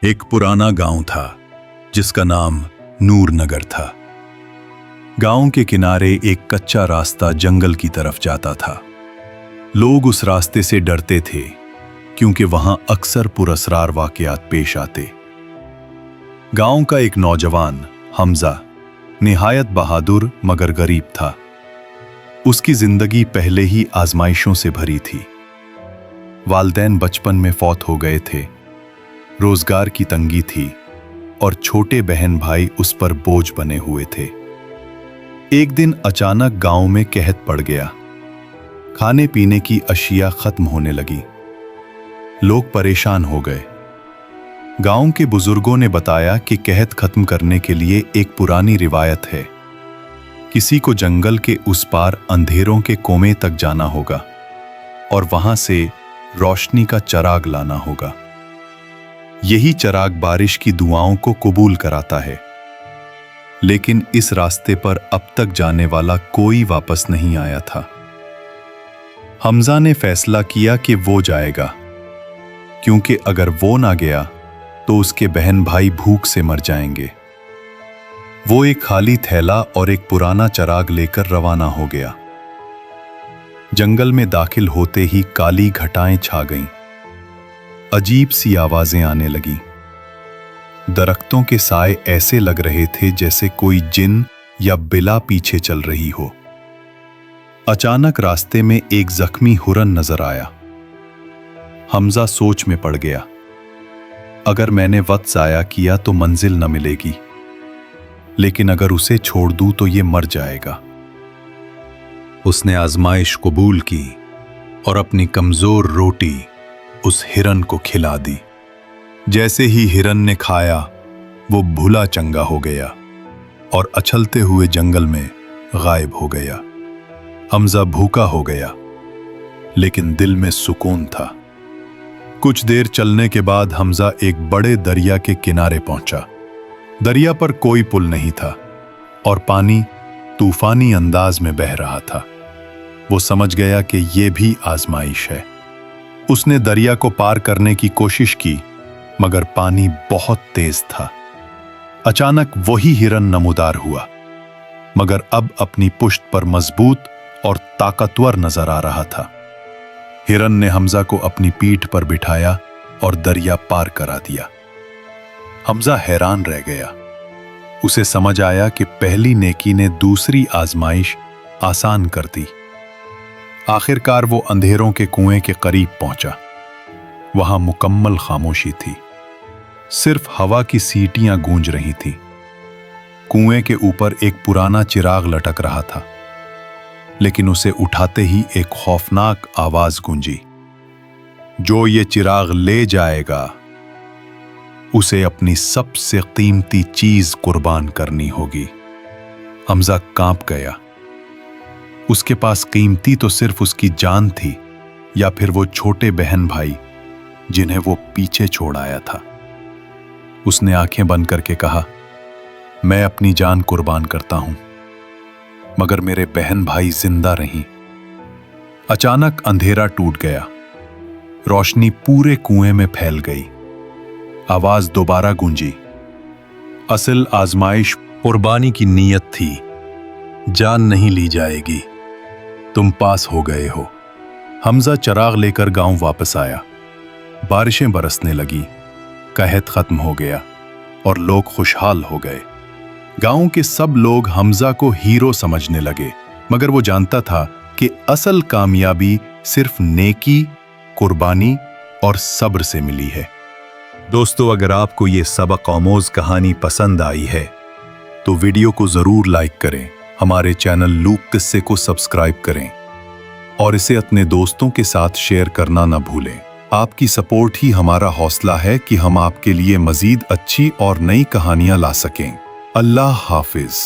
एक पुराना गांव था जिसका नाम नूर नगर था। गांव के किनारे एक कच्चा रास्ता जंगल की तरफ जाता था। लोग उस रास्ते से डरते थे क्योंकि वहां अक्सर पुरअसरार वाकयात पेश आते। गांव का एक नौजवान हमजा निहायत बहादुर मगर गरीब था। उसकी जिंदगी पहले ही आजमाइशों से भरी थी। वालिदैन बचपन में फौत हो गए थे, रोजगार की तंगी थी और छोटे बहन भाई उस पर बोझ बने हुए थे। एक दिन अचानक गांव में कहत पड़ गया। खाने पीने की अशिया खत्म होने लगी। लोग परेशान हो गए। गांव के बुजुर्गों ने बताया कि कहत खत्म करने के लिए एक पुरानी रिवायत है। किसी को जंगल के उस पार अंधेरों के कोमे तक जाना होगा और वहां से रोशनी का चिराग लाना होगा। यही चिराग बारिश की दुआओं को कबूल कराता है। लेकिन इस रास्ते पर अब तक जाने वाला कोई वापस नहीं आया था। हमजा ने फैसला किया कि वो जाएगा, क्योंकि अगर वो ना गया तो उसके बहन भाई भूख से मर जाएंगे। वो एक खाली थैला और एक पुराना चिराग लेकर रवाना हो गया। जंगल में दाखिल होते ही काली घटाएं छा गईं। अजीब सी आवाजें आने लगीं। दरख्तों के साए ऐसे लग रहे थे जैसे कोई जिन या बिला पीछे चल रही हो। अचानक रास्ते में एक जख्मी हुरन नजर आया। हमजा सोच में पड़ गया, अगर मैंने वक्त जाया किया तो मंजिल न मिलेगी, लेकिन अगर उसे छोड़ दूं तो ये मर जाएगा। उसने आजमाइश कबूल की और अपनी कमजोर रोटी उस हिरन को खिला दी। जैसे ही हिरन ने खाया वो भूला चंगा हो गया और अछलते हुए जंगल में गायब हो गया। हमजा भूखा हो गया, लेकिन दिल में सुकून था। कुछ देर चलने के बाद हमजा एक बड़े दरिया के किनारे पहुंचा। दरिया पर कोई पुल नहीं था और पानी तूफानी अंदाज में बह रहा था। वो समझ गया कि यह भी आजमाइश है। उसने दरिया को पार करने की कोशिश की, मगर पानी बहुत तेज था। अचानक वही हिरन नमूदार हुआ, मगर अब अपनी पुश्त पर मजबूत और ताकतवर नजर आ रहा था। हिरन ने हमजा को अपनी पीठ पर बिठाया और दरिया पार करा दिया। हमजा हैरान रह गया। उसे समझ आया कि पहली नेकी ने दूसरी आजमाइश आसान कर दी। आखिरकार वो अंधेरों के कुएं के करीब पहुंचा। वहां मुकम्मल खामोशी थी। सिर्फ हवा की सीटियां गूंज रही थीं। कुएं के ऊपर एक पुराना चिराग लटक रहा था, लेकिन उसे उठाते ही एक खौफनाक आवाज गूंजी, जो ये चिराग ले जाएगा उसे अपनी सबसे कीमती चीज कुर्बान करनी होगी। हमजा कांप गया। उसके पास कीमती तो सिर्फ उसकी जान थी, या फिर वो छोटे बहन भाई जिन्हें वो पीछे छोड़ आया था। उसने आंखें बंद करके कहा, मैं अपनी जान कुर्बान करता हूं, मगर मेरे बहन भाई जिंदा रहीं। अचानक अंधेरा टूट गया। रोशनी पूरे कुएं में फैल गई। आवाज दोबारा गूंजी, असल आजमाइश कुर्बानी की नीयत थी, जान नहीं ली जाएगी, तुम पास हो गए हो। हमजा चिराग लेकर गांव वापस आया। बारिशें बरसने लगी, कहत खत्म हो गया और लोग खुशहाल हो गए। गांव के सब लोग हमजा को हीरो समझने लगे, मगर वो जानता था कि असल कामयाबी सिर्फ नेकी, कुर्बानी और सब्र से मिली है। दोस्तों, अगर आपको ये सबक आमोज कहानी पसंद आई है तो वीडियो को जरूर लाइक करें, हमारे चैनल लूक किस्से को सब्सक्राइब करें और इसे अपने दोस्तों के साथ शेयर करना न भूलें। आपकी सपोर्ट ही हमारा हौसला है कि हम आपके लिए मजीद अच्छी और नई कहानियां ला सकें। अल्लाह हाफिज।